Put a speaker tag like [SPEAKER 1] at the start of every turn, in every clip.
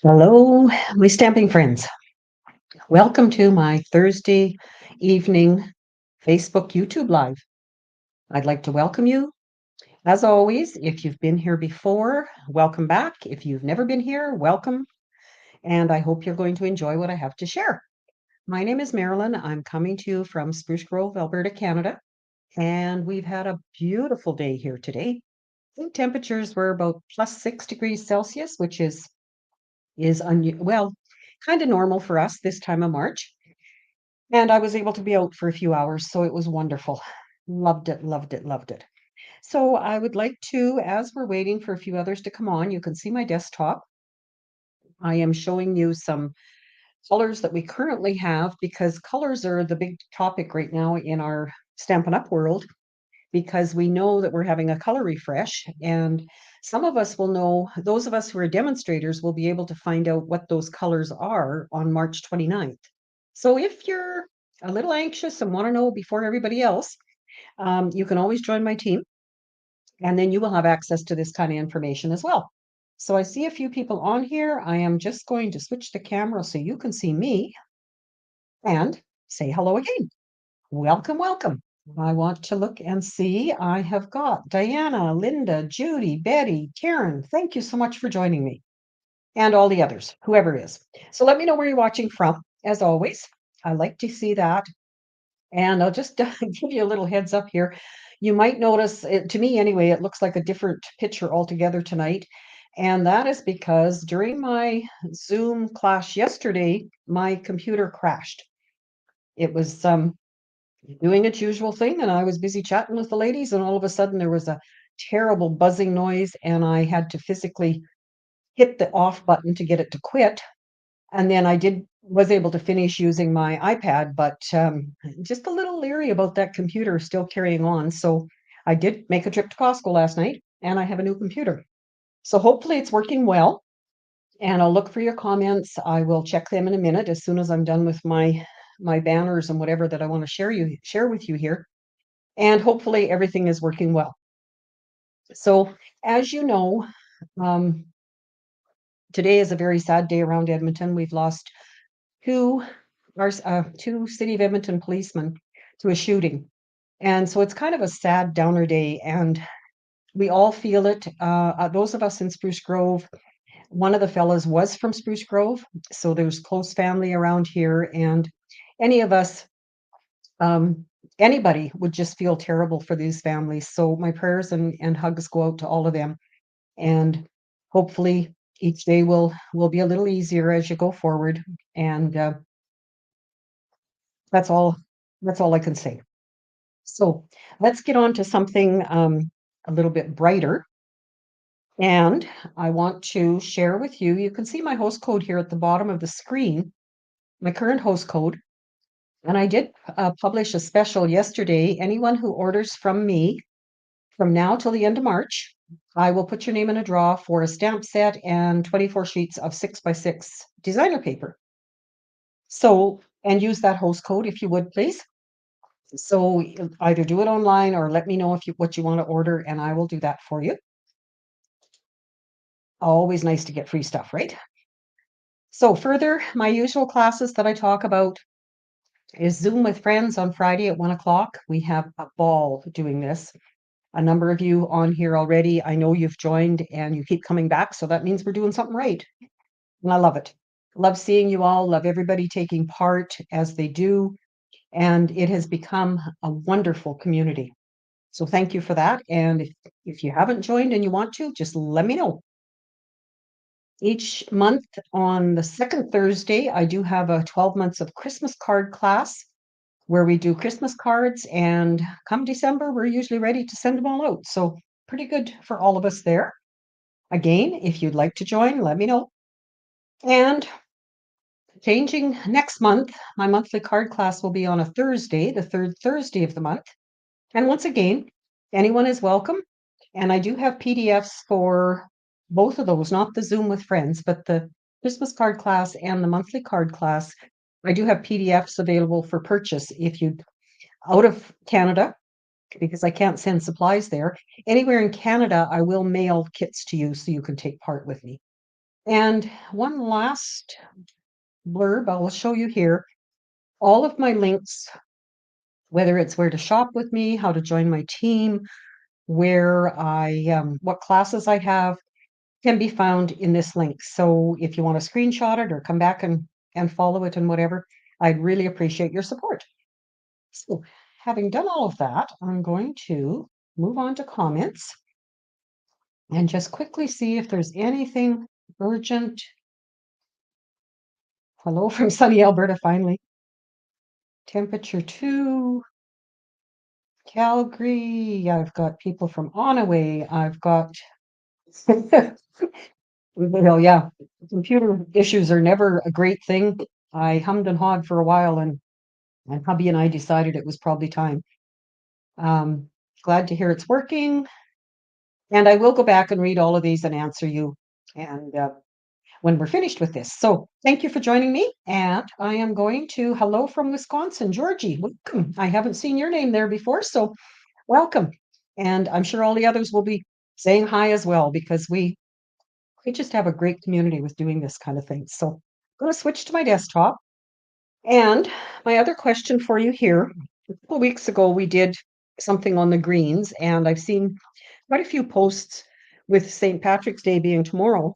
[SPEAKER 1] Hello, my stamping friends. Welcome to my Thursday evening Facebook YouTube Live. I'd like to welcome you. As always, if you've been here before, welcome back. If you've never been here, welcome. And I hope you're going to enjoy what I have to share. My name is Marilyn. I'm coming to you from Spruce Grove, Alberta, Canada. And we've had a beautiful day here today. I think temperatures were about plus 6 degrees Celsius, which is kind of normal for us this time of March. And I was able to be out for a few hours, so it was wonderful. Loved it, loved it, loved it. So I would like to, as we're waiting for a few others to come on, you can see my desktop. I am showing you some colors that we currently have because colors are the big topic right now in our Stampin' Up! World because we know that we're having a color refresh, and some of us will know, those of us who are demonstrators will be able to find out what those colors are on March 29th. So if you're a little anxious and want to know before everybody else, you can always join my team, and then you will have access to this kind of information as well. So I see a few people on here. I am just going to switch the camera so you can see me and say hello again. Welcome, welcome. I want to look and see. I have got Diana, Linda, Judy, Betty, Karen. Thank you so much for joining me, and all the others, whoever is. So let me know where you're watching from, as always. I like to see that. And I'll just give you a little heads up here. You might notice, to me anyway, it looks like a different picture altogether tonight. And that is because during my Zoom class yesterday, my computer crashed. It was doing its usual thing, and I was busy chatting with the ladies, and all of a sudden there was a terrible buzzing noise, and I had to physically hit the off button to get it to quit. And then was able to finish using my iPad, but just a little leery about that computer still carrying on. So I did make a trip to Costco last night, and I have a new computer. So hopefully it's working well. And I'll look for your comments. I will check them in a minute as soon as I'm done with my banners and whatever that I want to share with you here. And hopefully everything is working well. So as you know, um, today is a very sad day around Edmonton. We've lost two two City of Edmonton policemen to a shooting. And so it's kind of a sad downer day, and we all feel it. Those of us in Spruce Grove, one of the fellas was from Spruce Grove, so there's close family around here, and any of us, um, anybody would just feel terrible for these families. So my prayers and hugs go out to all of them, and hopefully each day will be a little easier as you go forward. And that's all. That's all I can say. So let's get on to something a little bit brighter. And I want to share with you, you can see my host code here at the bottom of the screen, my current host code. And I did publish a special yesterday. Anyone who orders from me from now till the end of March, I will put your name in a draw for a stamp set and 24 sheets of 6x6 designer paper. So, and use that host code if you would, please. So either do it online or let me know if what you want to order, and I will do that for you. Always nice to get free stuff, right? So further, my usual classes that I talk about is Zoom with friends on Friday at 1 o'clock. We have a ball doing this. A number of you on here already. I know you've joined and you keep coming back, so that means we're doing something right. And I love it. Love seeing you all, love everybody taking part as they do. And it has become a wonderful community. So thank you for that. And if you haven't joined and you want to, just let me know. Each month on the second Thursday, I do have a 12 months of Christmas card class where we do Christmas cards. And come December, we're usually ready to send them all out. So pretty good for all of us there. Again, if you'd like to join, let me know. And changing next month, my monthly card class will be on a Thursday, the third Thursday of the month. And once again, anyone is welcome. And I do have PDFs for both of those, not the Zoom with friends, but the Christmas card class and the monthly card class. I do have PDFs available for purchase if you out of Canada, because I can't send supplies there. Anywhere in Canada, I will mail kits to you so you can take part with me. And one last blurb I'll show you here. All of my links, whether it's where to shop with me, how to join my team, what classes I have, can be found in this link. So if you want to screenshot it or come back and follow it and whatever, I'd really appreciate your support. So having done all of that, I'm going to move on to comments and just quickly see if there's anything urgent. Hello from sunny Alberta, finally. Temperature 2, Calgary. I've got people from Onaway. I've got, yeah, computer issues are never a great thing. I hummed and hawed for a while, and hubby and I decided it was probably time. Um, Glad to hear it's working. And I will go back and read all of these and answer you and when we're finished with this. So thank you for joining me. And I am going to hello from Wisconsin, Georgie. Welcome. I haven't seen your name there before, so welcome. And I'm sure all the others will be saying hi as well because we just have a great community with doing this kind of thing. So I'm going to switch to my desktop. And my other question for you here, a couple weeks ago, we did something on the greens, and I've seen quite a few posts with St. Patrick's Day being tomorrow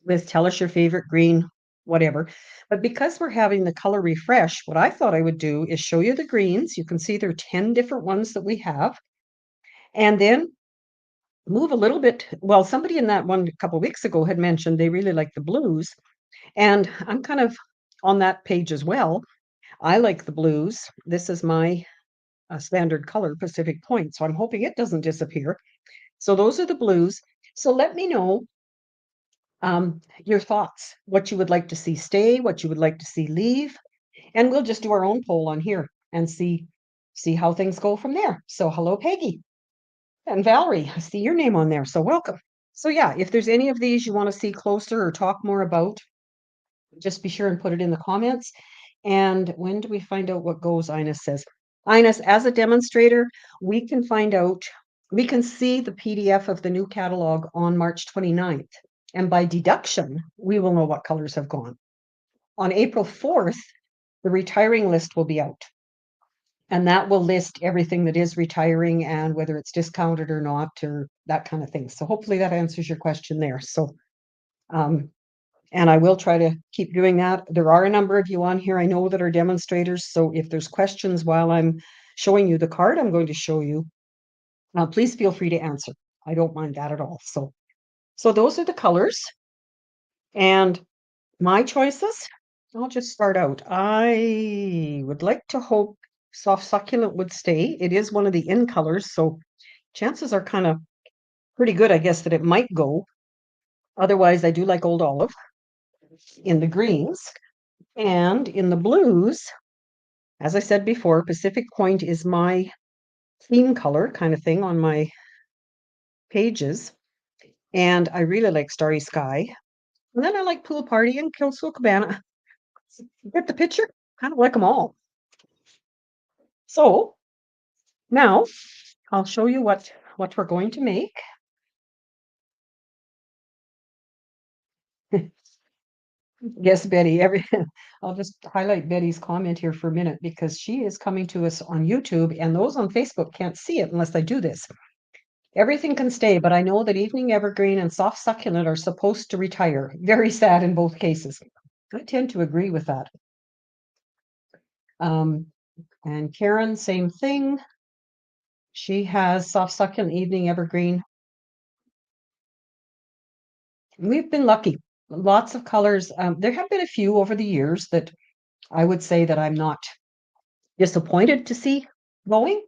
[SPEAKER 1] with tell us your favorite green, whatever. But because we're having the color refresh, what I thought I would do is show you the greens. You can see there are 10 different ones that we have. And then move a little bit. Well, somebody in that one a couple weeks ago had mentioned they really like the blues. And I'm kind of on that page as well. I like the blues. This is my standard color, Pacific Point. So I'm hoping it doesn't disappear. So those are the blues. So let me know your thoughts, what you would like to see stay, what you would like to see leave, and we'll just do our own poll on here and see how things go from there. So hello, Peggy and Valerie. I see your name on there, so welcome. So yeah, if there's any of these you want to see closer or talk more about, just be sure and put it in the comments. And when do we find out what goes? Ines says. Ines, as a demonstrator, we can find out, we can see the PDF of the new catalog on March 29th. And by deduction, we will know what colors have gone. On April 4th, the retiring list will be out. And that will list everything that is retiring and whether it's discounted or not, or that kind of thing. So hopefully that answers your question there. So, and I will try to keep doing that. There are a number of you on here I know that are demonstrators. So if there's questions while I'm showing you the card I'm going to show you, please feel free to answer. I don't mind that at all. So those are the colors. And my choices, I'll just start out. I would like to hope soft succulent would stay. It is one of the in colors, so chances are kind of pretty good, I guess, that it might go. Otherwise, I do like old olive in the greens. And in the blues, as I said before, Pacific Point is my theme color kind of thing on my pages. And I really like Starry Sky. And then I like Pool Party and Kilso Cabana. Get the picture? Kind of like them all. So now I'll show you what we're going to make. Yes, Betty, I'll just highlight Betty's comment here for a minute because she is coming to us on YouTube and those on Facebook can't see it unless I do this. Everything can stay, but I know that evening evergreen and soft succulent are supposed to retire. Very sad in both cases. I tend to agree with that. And Karen, same thing. She has soft succulent evening evergreen. We've been lucky. Lots of colors. There have been a few over the years that I would say that I'm not disappointed to see going.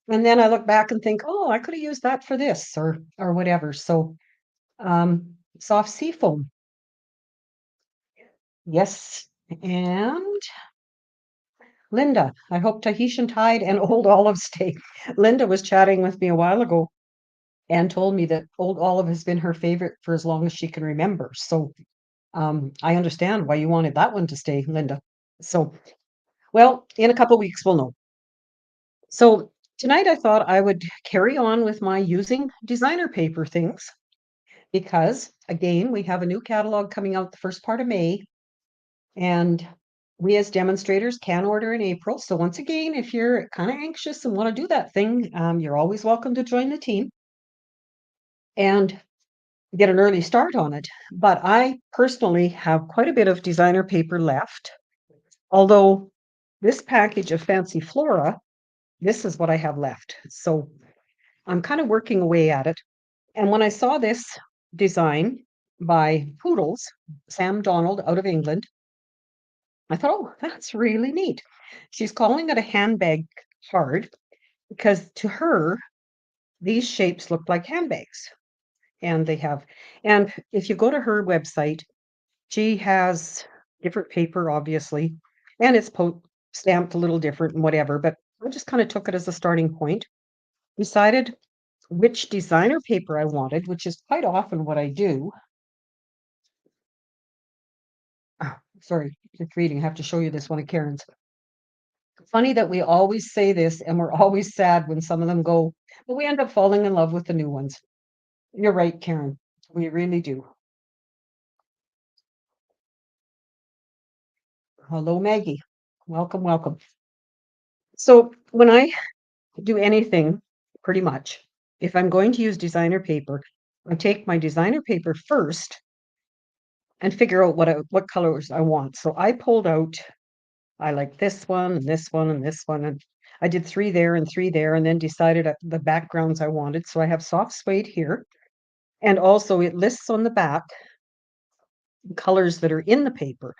[SPEAKER 1] And then I look back and think, oh, I could have used that for this or whatever. So soft seafoam. Yes. And Linda, I hope Tahitian Tide and Old Olive stay. Linda was chatting with me a while ago and told me that Old Olive has been her favorite for as long as she can remember. So I understand why you wanted that one to stay, Linda. So, well, in a couple of weeks, we'll know. So tonight I thought I would carry on with my using designer paper things. because, again, we have a new catalog coming out the first part of May, and we as demonstrators can order in April. So once again, if you're kind of anxious and want to do that thing, you're always welcome to join the team and get an early start on it. But I personally have quite a bit of designer paper left, although this package of Fancy Flora, this is what I have left. So I'm kind of working away at it. And when I saw this design by Poodles, Sam Donald out of England, I thought, oh, that's really neat. She's calling it a handbag card because to her, these shapes look like handbags. And they have, and if you go to her website, she has different paper, obviously, and it's stamped a little different and whatever, but I just kind of took it as a starting point. Decided which designer paper I wanted, which is quite often what I do. Sorry, it's reading. I have to show you this one of Karen's. Funny that we always say this and we're always sad when some of them go, but we end up falling in love with the new ones. You're right, Karen. We really do. Hello, Maggie. Welcome, welcome. So when I do anything, pretty much, if I'm going to use designer paper, I take my designer paper first and figure out what colors I want. So I pulled out, I like this one and this one and this one, and I did 3 there and 3 there, and then decided the backgrounds I wanted. So I have soft suede here, and also it lists on the back the colors that are in the paper.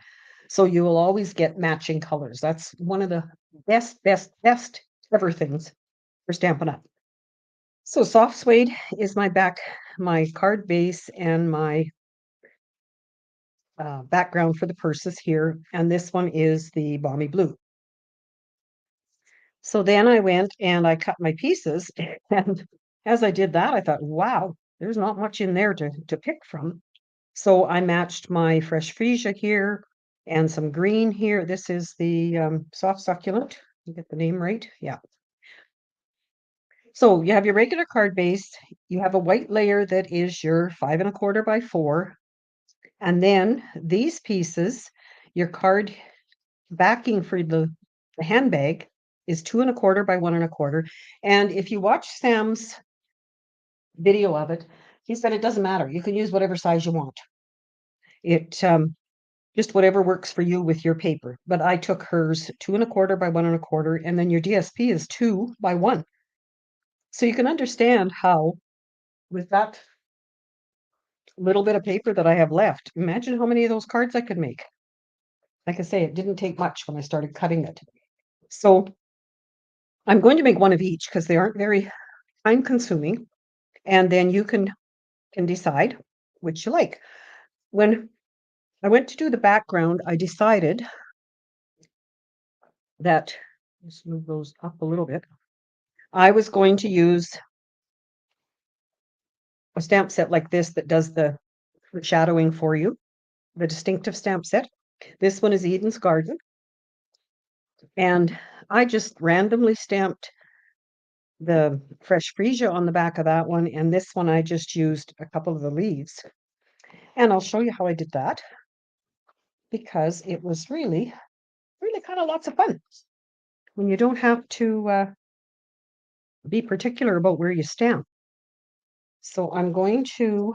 [SPEAKER 1] So you will always get matching colors. That's one of the best ever things for Stampin' Up. So soft suede is my card base and my background for the purses here. And this one is the balmy blue. So then I went and I cut my pieces. And as I did that, I thought, wow, there's not much in there to pick from. So I matched my fresh freesia here and some green here. This is the soft succulent. You get the name right? Yeah. So you have your regular card base. You have a white layer that is your 5 1/4 by 4. And then these pieces, your card backing for the handbag is 2 1/4 by 1 1/4. And if you watch Sam's video of it, he said it doesn't matter. You can use whatever size you want. It just whatever works for you with your paper. But I took hers 2 1/4 by 1 1/4, and then your DSP is 2 by 1. So you can understand how, with that little bit of paper that I have left, imagine how many of those cards I could make. Like I say, it didn't take much when I started cutting it. So I'm going to make one of each because they aren't very time consuming. And then you can decide which you like. When I went to do the background, I decided that, let's move those up a little bit. I was going to use a stamp set like this that does the shadowing for you, the distinctive stamp set. This one is Eden's Garden. And I just randomly stamped the fresh freesia on the back of that one, and this one I just used a couple of the leaves. And I'll show you how I did that because it was really, really kind of lots of fun when you don't have to be particular about where you stamp. So I'm going to,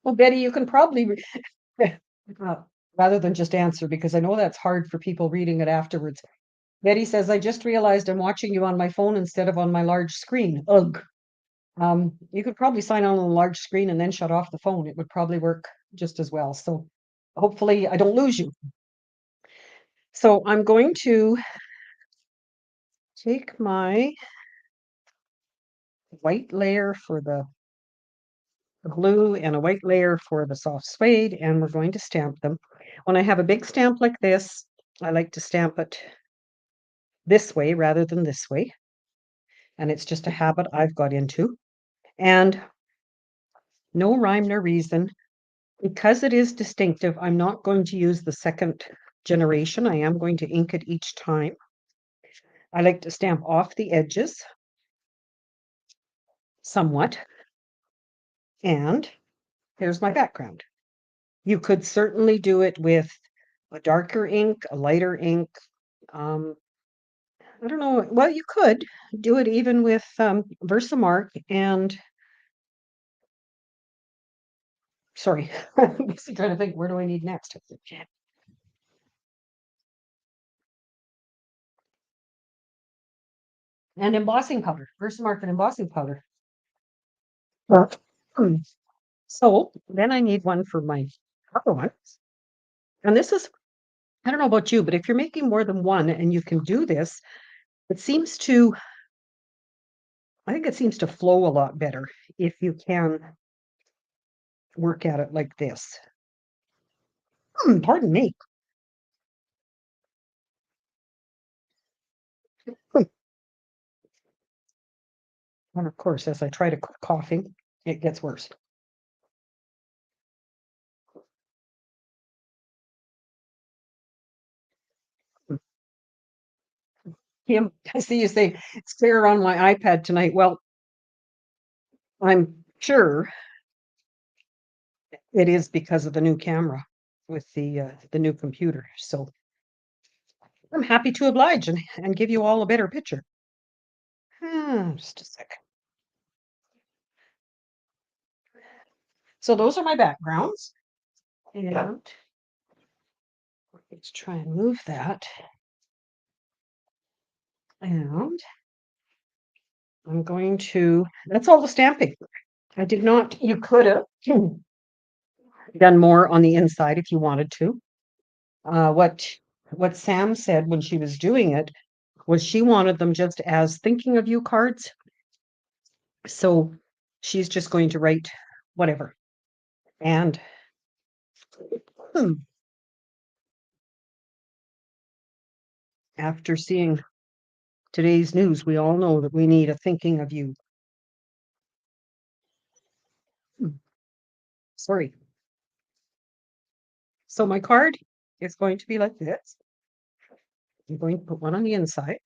[SPEAKER 1] well, Betty, you can probably, uh, rather than just answer, because I know that's hard for people reading it afterwards. Betty says, I just realized I'm watching you on my phone instead of on my large screen. Ugh. You could probably sign on a large screen and then shut off the phone. It would probably work just as well. So hopefully I don't lose you. So I'm going to take my white layer for the blue and a white layer for the soft suede, and we're going to stamp them. When I have a big stamp like this, I like to stamp it this way rather than this way. And it's just a habit I've got into. And no rhyme nor reason. Because it is distinctive, I'm not going to use the second generation. I am going to ink it each time. I like to stamp off the edges. somewhat. And here's my background. You could certainly do it with a darker ink, a lighter ink. Um, I don't know. Well, you could do it even with Versamark and sorry, I'm busy trying to think, where do I need next? And embossing powder, Versamark and embossing powder. Uh, hmm. So then I need one for my other ones. And this is, I don't know about you, but if you're making more than one and you can do this, it seems to, I think it seems to flow a lot better if you can work at it like this. Pardon me. And of course, as I try to quit coughing, it gets worse. Kim, I see you say it's clear on my iPad tonight. Well, I'm sure it is because of the new camera with the new computer. So I'm happy to oblige and give you all a better picture. Just a sec. So those are my backgrounds. And let's try and move that. And I'm going to, that's all the stamping. I did not, you could have done more on the inside if you wanted to. What Sam said when she was doing it was she wanted them just as thinking of you cards. So she's just going to write whatever. And hmm, after seeing today's news, we all know that we need a thinking of you. Sorry. So my card is going to be like this. I'm going to put one on the inside.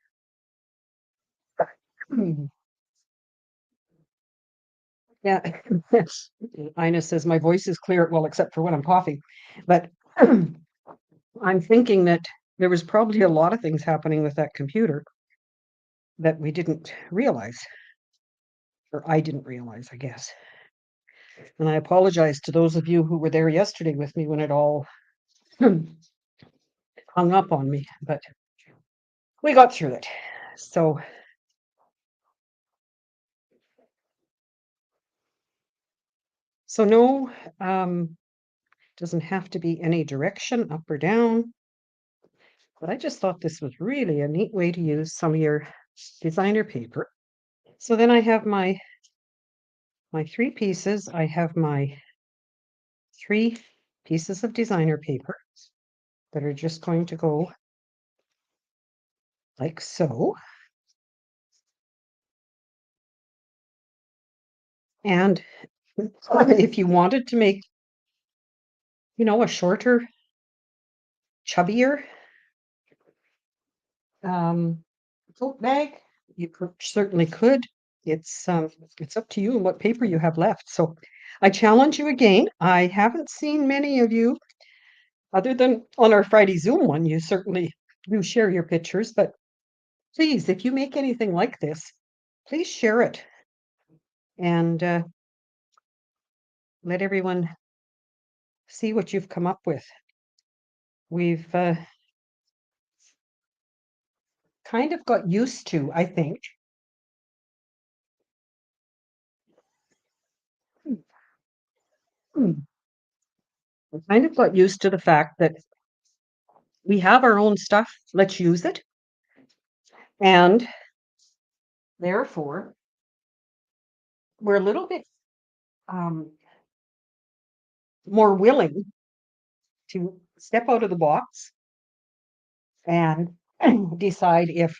[SPEAKER 1] Yeah. Ina says my voice is clear, well, except for when I'm coughing. But I'm thinking that there was probably a lot of things happening with that computer that we didn't realize, or I didn't realize, I guess. And I apologize to those of you who were there yesterday with me when it all hung up on me, but we got through it. So no, doesn't have to be any direction up or down, but I just thought this was really a neat way to use some of your designer paper. So then I have my three pieces. I have my three pieces of designer paper that are just going to go like so. And if you wanted to make, a shorter, chubbier tote bag, you certainly could. It's up to you and what paper you have left. So I challenge you again. I haven't seen many of you, other than on our Friday Zoom one. You certainly do share your pictures, but please, if you make anything like this, please share it and let everyone see what you've come up with. We've kind of got used to, I think, we kind of got used to the fact that we have our own stuff, let's use it. And therefore, we're a little bit um, more willing to step out of the box and decide if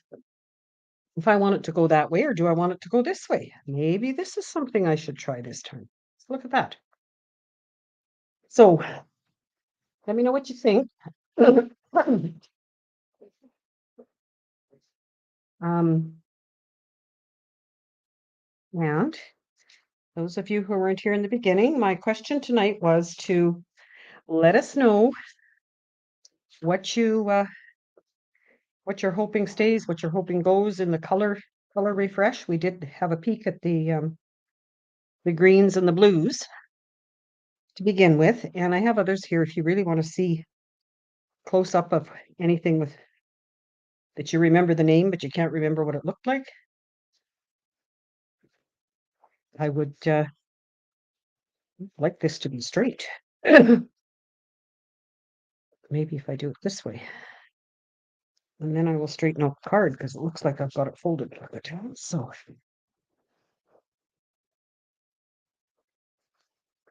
[SPEAKER 1] I want it to go that way or do I want it to go this way. Maybe this is something I should try this time. Let's look at that. So let me know what you think. um, and Those of you who weren't here in the beginning, my question tonight was to let us know what what you're hoping stays, what you're hoping goes in the color refresh. We did have a peek at the greens and the blues to begin with, and I have others here if you really want to see close up of anything with that you remember the name but you can't remember what it looked like. I would like this to be straight. Maybe if I do it this way. And then I will straighten out the card because it looks like I've got it folded like it. So,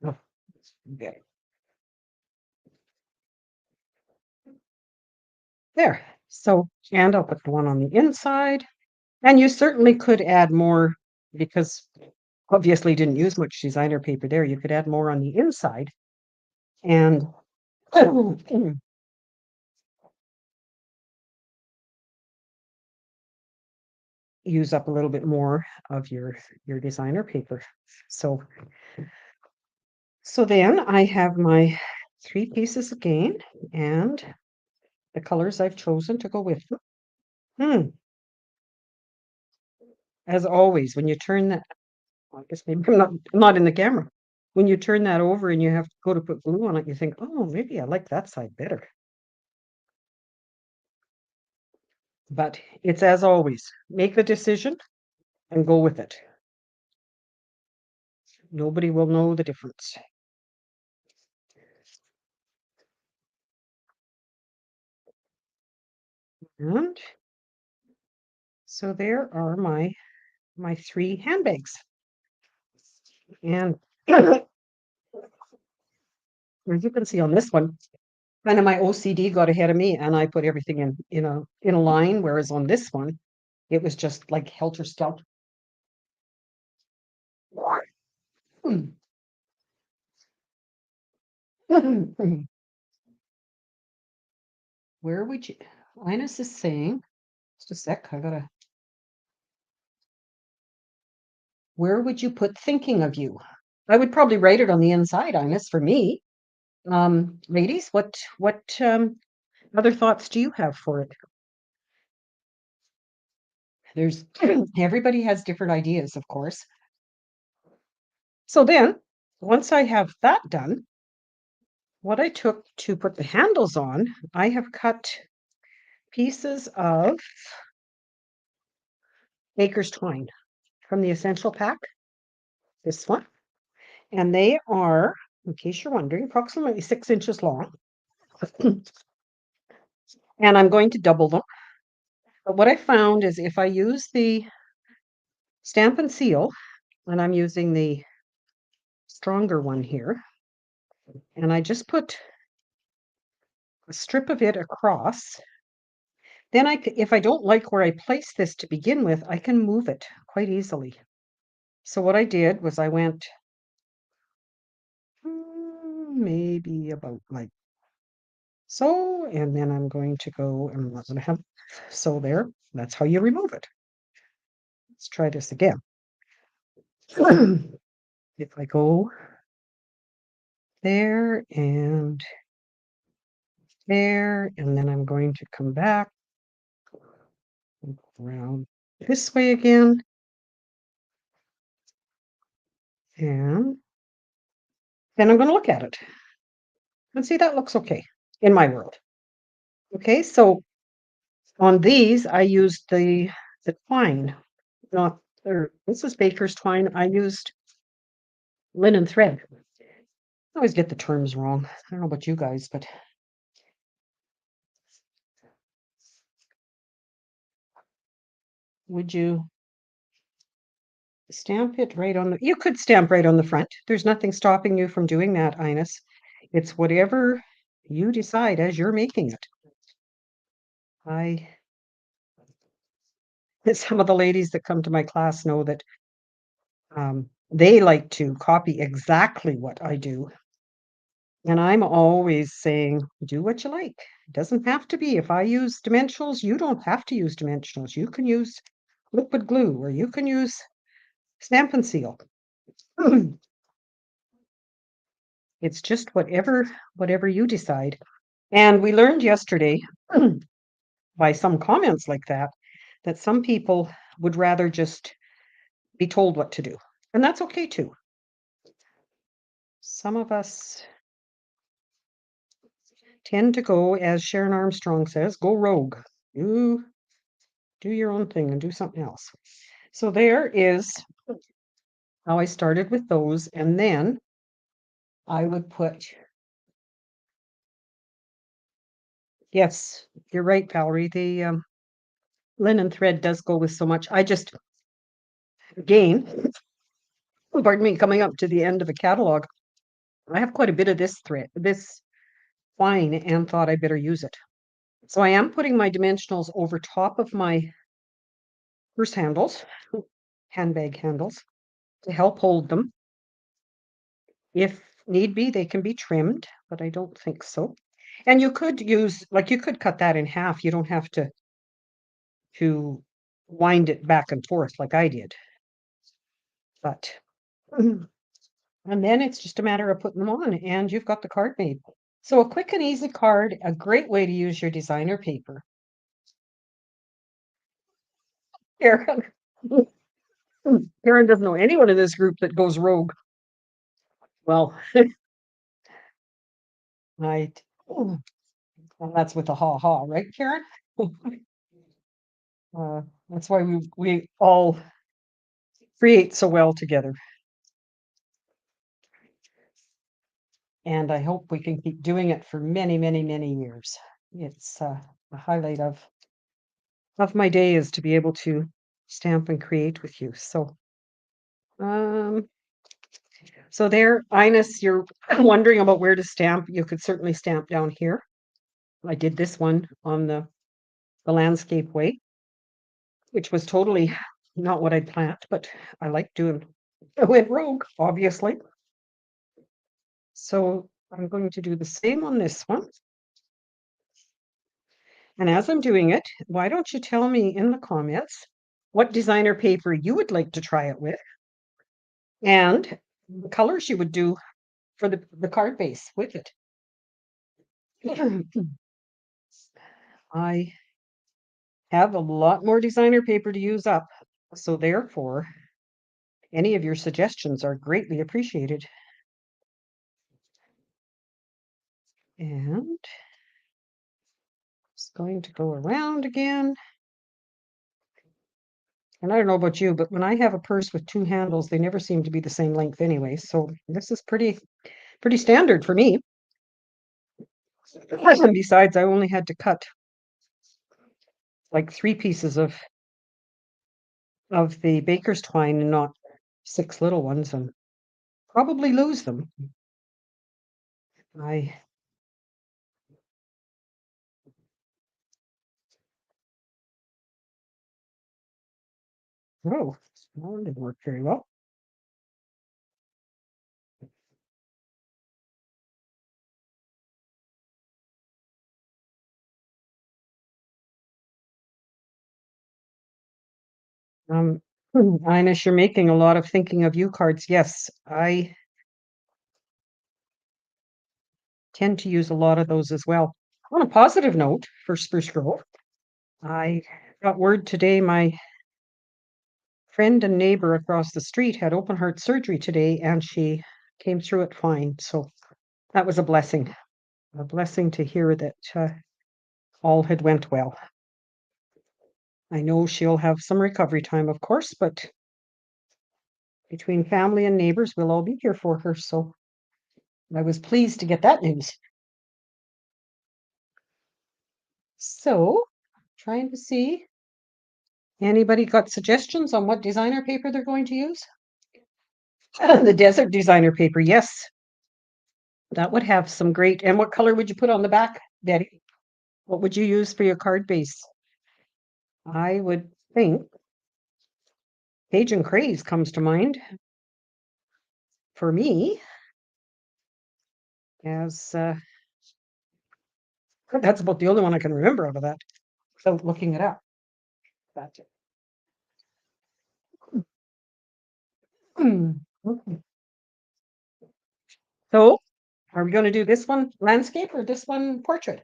[SPEAKER 1] oh, okay. There. So, and I'll put the one on the inside. And you certainly could add more because obviously didn't use much designer paper there. You could add more on the inside and use up a little bit more of your designer paper. So then I have my 3 pieces again and the colors I've chosen to go with them. As always, when you turn that, I guess maybe I'm not in the camera. When you turn that over and you have to go to put glue on it, you think, oh, maybe I like that side better. But it's as always, make the decision and go with it. Nobody will know the difference. And so there are my 3 handbags. And as you can see on this one, kind of my OCD got ahead of me and I put everything in a line, whereas on this one, it was just like helter skelter. Where would you, Linus is saying, just a sec, where would you put thinking of you? I would probably write it on the inside, Ines, for me. Ladies, what other thoughts do you have for it? There's everybody has different ideas, of course. So then, once I have that done, what I took to put the handles on, I have cut pieces of baker's twine from the essential pack, this one. And they are, in case you're wondering, approximately 6 inches long. And I'm going to double them. But what I found is if I use the Stampin' Seal, and I'm using the stronger one here, and I just put a strip of it across, then if I don't like where I place this to begin with, I can move it quite easily. So what I did was I went maybe about like so, and then I'm going to go and I'm not going to have so there. That's how you remove it. Let's try this again. If I go there and there, and then I'm going to come back around this way again. And then I'm going to look at it and see that looks okay in my world. Okay, so on these, I used the twine, not, or this is baker's twine. I used linen thread. I always get the terms wrong. I don't know about you guys, but would you stamp it right on the, you could stamp right on the front. There's nothing stopping you from doing that, Ines. It's whatever you decide as you're making it. Some of the ladies that come to my class know that they like to copy exactly what I do. And I'm always saying, do what you like. It doesn't have to be. If I use dimensionals, you don't have to use dimensionals. You can use liquid glue or you can use Stampin' Seal. It's just whatever you decide. And we learned yesterday by some comments like that, that some people would rather just be told what to do. And that's okay too. Some of us tend to go, as Sharon Armstrong says, go rogue. You do your own thing and do something else. So there is how I started with those. And then I would put, yes, you're right, Valerie. The linen thread does go with so much. I just, again, pardon me, coming up to the end of a catalog, I have quite a bit of this thread, this twine, and thought I better use it. So I am putting my dimensionals over top of my purse handles, handbag handles, to help hold them. If need be, they can be trimmed, but I don't think so. And you could use, like, you could cut that in half. You don't have to wind it back and forth like I did. But and then it's just a matter of putting them on, and you've got the card made. So a quick and easy card, a great way to use your designer paper. Karen, Karen doesn't know anyone in this group that goes rogue. Well, right. Well, that's with a ha ha, right, Karen? That's why we all create so well together. And I hope we can keep doing it for many, many, many years. It's the highlight of my day is to be able to stamp and create with you. Um, so there, Ines, you're wondering about where to stamp. You could certainly stamp down here. I did this one on the landscape way, which was totally not what I'd planned, but I like doing. I went rogue, obviously. So I'm going to do the same on this one. And as I'm doing it, why don't you tell me in the comments what designer paper you would like to try it with and the colors you would do for the card base with it. I have a lot more designer paper to use up, so therefore, any of your suggestions are greatly appreciated. And it's going to go around again. And I don't know about you, but when I have a purse with two handles, they never seem to be the same length anyway. So this is pretty standard for me. And besides, I only had to cut like 3 pieces of the baker's twine and not 6 little ones, and probably lose them. I oh, that one didn't work very well. Um, Ines, you're making a lot of thinking of you cards. Yes, I tend to use a lot of those as well. On a positive note, for Spruce Grove, I got word today my friend and neighbor across the street had open heart surgery today, and she came through it fine. So that was a blessing to hear that all had went well. I know she'll have some recovery time, of course, but between family and neighbors, we'll all be here for her. So I was pleased to get that news. So, trying to see, anybody got suggestions on what designer paper they're going to use? The desert designer paper, yes. That would have some great. And what color would you put on the back, Betty? What would you use for your card base? I would think Page and Craze comes to mind for me as that's about the only one I can remember out of that without looking it up. That's it. Okay. So, are we gonna do this one landscape or this one portrait?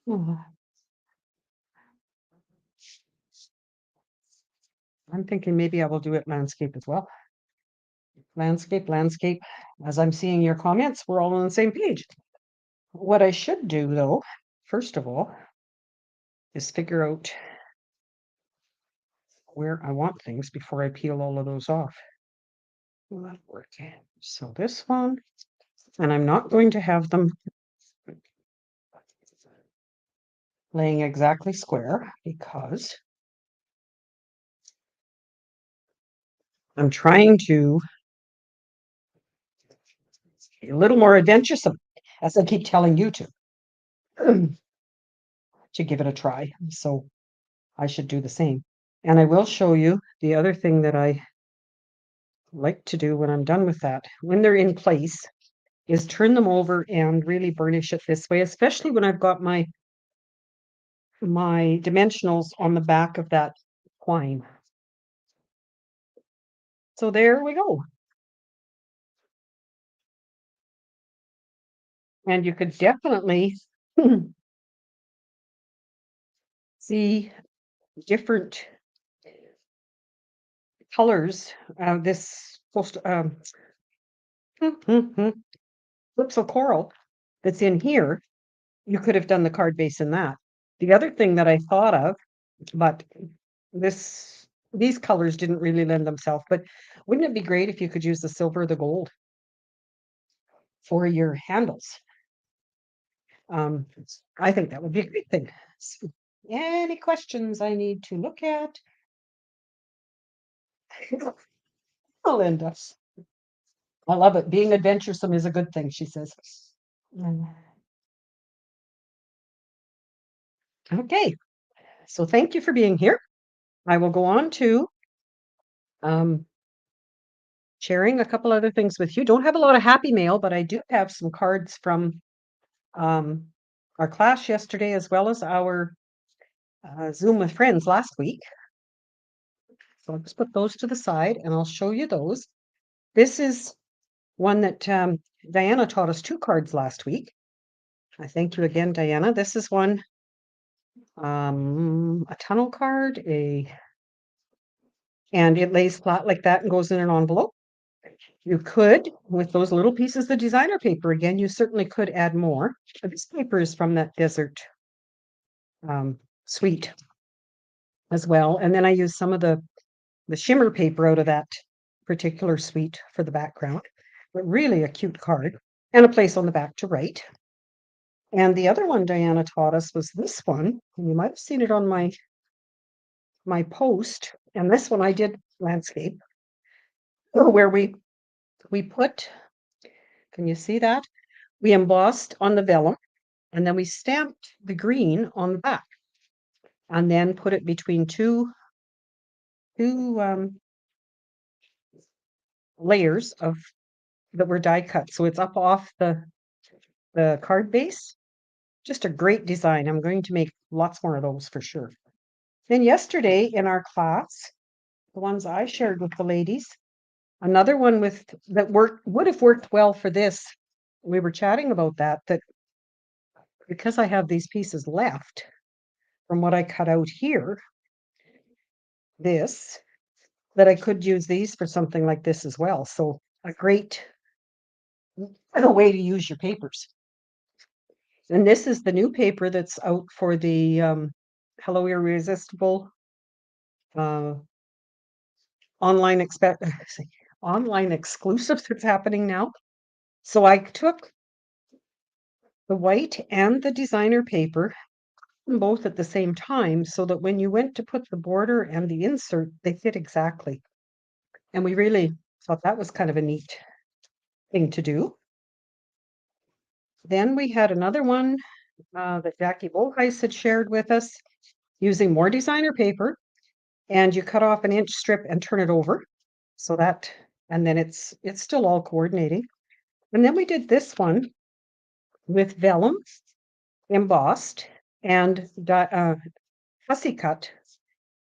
[SPEAKER 1] Hmm, I'm thinking maybe I will do it landscape as well. Landscape, landscape. As I'm seeing your comments, we're all on the same page. What I should do though, first of all, is figure out where I want things before I peel all of those off. Will that work? So this one, and I'm not going to have them laying exactly square because I'm trying to be a little more adventuresome, as I keep telling you to give it a try. So I should do the same. And I will show you the other thing that I like to do when I'm done with that, when they're in place, is turn them over and really burnish it this way, especially when I've got my dimensionals on the back of that twine. So there we go. And you could definitely see different colors. This post Flipsel coral that's in here, you could have done the card base in that. The other thing that I thought of, but these colors didn't really lend themselves, but wouldn't it be great if you could use the silver or the gold for your handles? Um, I think that would be a great thing. So, any questions I need to look at? Linda. I love it. Being adventuresome is a good thing, she says. Mm. Okay, so thank you for being here. I will go on to um, sharing a couple other things with you. Don't have a lot of happy mail, but I do have some cards from um, our class yesterday, as well as our Zoom with friends last week. So I'll just put those to the side and I'll show you those. This is one that Diana taught us 2 cards last week. I thank you again, Diana. This is one, a tunnel card, and it lays flat like that and goes in an envelope. You could, with those little pieces of designer paper, again, you certainly could add more. But this paper is from that desert suite as well. And then I use some of the shimmer paper out of that particular suite for the background. But really a cute card and a place on the back to write. And the other one Diana taught us was this one, and you might have seen it on my post. And this one I did landscape, where we put, can you see that? We embossed on the vellum, and then we stamped the green on the back, and then put it between two layers of that were die cut. So it's up off the card base. Just a great design. I'm going to make lots more of those for sure. Then yesterday in our class, the ones I shared with the ladies, another one that would have worked well for this. We were chatting about that because I have these pieces left from what I cut out here, this, that I could use these for something like this as well. So a great way to use your papers. And this is the new paper that's out for the Hello Irresistible uh, online online exclusive that's happening now. So I took the white and the designer paper both at the same time so that when you went to put the border and the insert, they fit exactly. And we really thought that was kind of a neat thing to do. Then we had another one that Jackie Bolheis had shared with us using more designer paper, and you cut off an inch strip and turn it over. So that, and then it's still all coordinating. And then we did this one with vellum embossed and fussy cut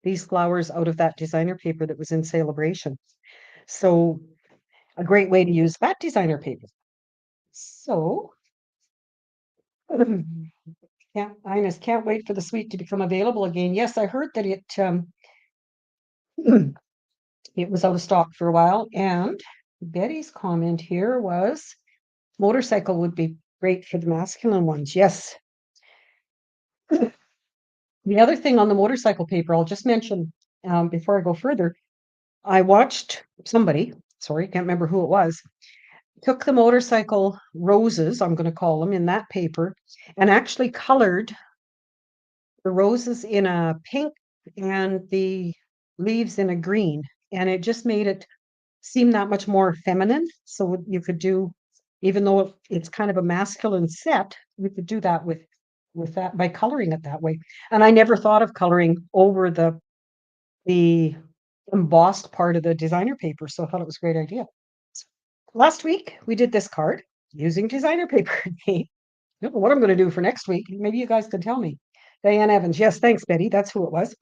[SPEAKER 1] these flowers out of that designer paper that was in Celebration. So a great way to use that designer paper. So yeah, Ines, can't wait for the suite to become available again. Yes, I heard that it was out of stock for a while. And Betty's comment here was motorcycle would be great for the masculine ones. Yes. The other thing on the motorcycle paper, I'll just mention before I go further, I watched somebody, sorry, can't remember who it was, took the motorcycle roses, I'm going to call them, in that paper and actually colored the roses in a pink and the leaves in a green. And it just made it seem that much more feminine. So you could do, even though it's kind of a masculine set, we could do that with that by coloring it that way. And I never thought of coloring over the embossed part of the designer paper, so I thought it was a great idea. Last week we did this card using designer paper. I don't know what I'm going to do for next week. Maybe you guys can tell me. Diane Evans. Yes, thanks, Betty. That's who it was.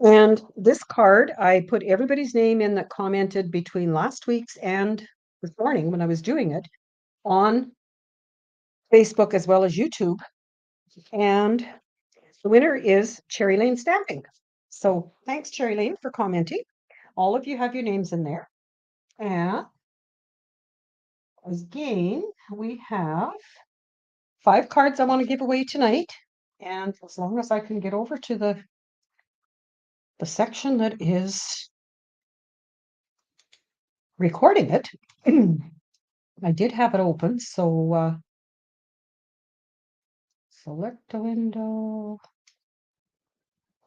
[SPEAKER 1] And this card, I put everybody's name in that commented between last week's and this morning when I was doing it on Facebook as well as YouTube. And the winner is Cherry Lane Stamping. So thanks, Cherry Lane, for commenting. All of you have your names in there. And again, we have 5 cards I want to give away tonight. And as long as I can get over to the section that is recording it, I did have it open, so select a window.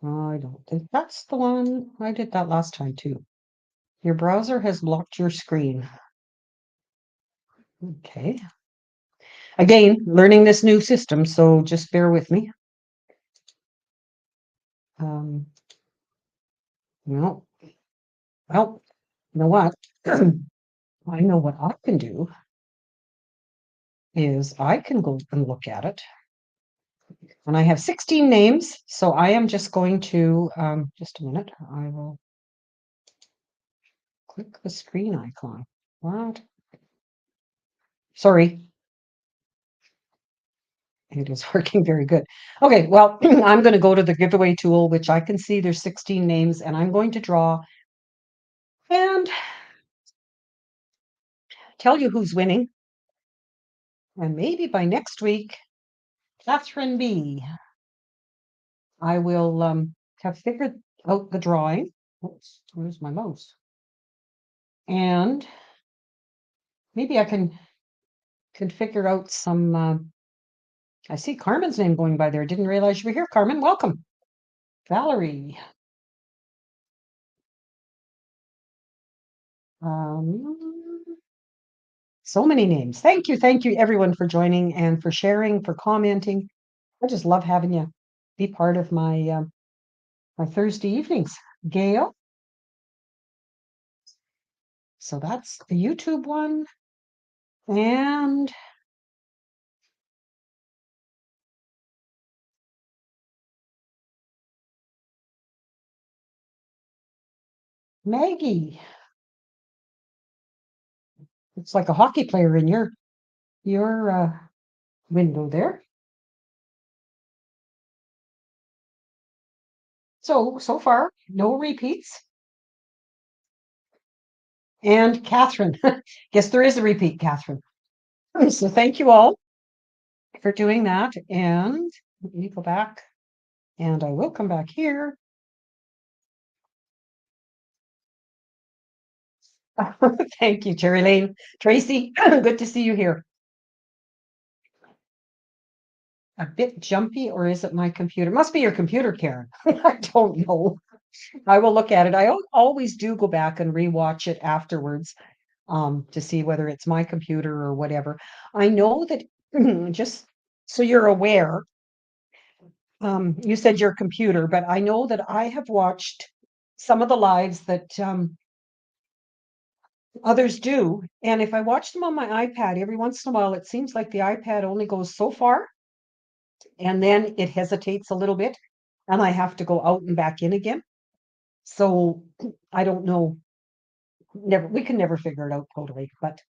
[SPEAKER 1] I don't think that's the one. I did that last time too. Your browser has blocked your screen. Okay. Again, learning this new system, so just bear with me. No. Well, you know what? I know what I can do is I can go and look at it. And I have 16 names, so I am just going to, just a minute, I will click the screen icon. What? Sorry. It is working very good. Okay, well, I'm going to go to the giveaway tool, which I can see there's 16 names, and I'm going to draw and tell you who's winning. And maybe by next week, Catherine B. I will have figured out the drawing. Oops, where's my mouse? And maybe I can figure out some. I see Carmen's name going by there. Didn't realize you were here, Carmen. Welcome. Valerie. So many names. Thank you, everyone, for joining and for sharing, for commenting. I just love having you be part of my my Thursday evenings. Gail. So that's the YouTube one. And Maggie. It's like a hockey player in your window there. So far, no repeats. And Catherine. Guess there is a repeat, Catherine. So thank you all for doing that. And let me go back. And I will come back here. Thank you, Cherry Lane. Tracy, good to see you here. A bit jumpy, or is it my computer? Must be your computer, Karen. I don't know. I will look at it. I always do go back and rewatch it afterwards to see whether it's my computer or whatever. I know that just so you're aware, you said your computer, but I know that I have watched some of the lives that others do. And if I watch them on my iPad, every once in a while, it seems like the iPad only goes so far and then it hesitates a little bit. and I have to go out and back in again. So I don't know. We can never figure it out totally. But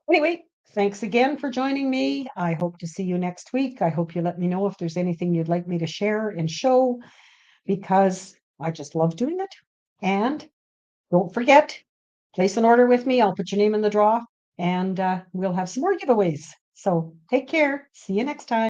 [SPEAKER 1] anyway, thanks again for joining me. I hope to see you next week. I hope you let me know if there's anything you'd like me to share and show, because I just love doing it. And don't forget, place an order with me. I'll put your name in the draw, and we'll have some more giveaways. So take care. See you next time.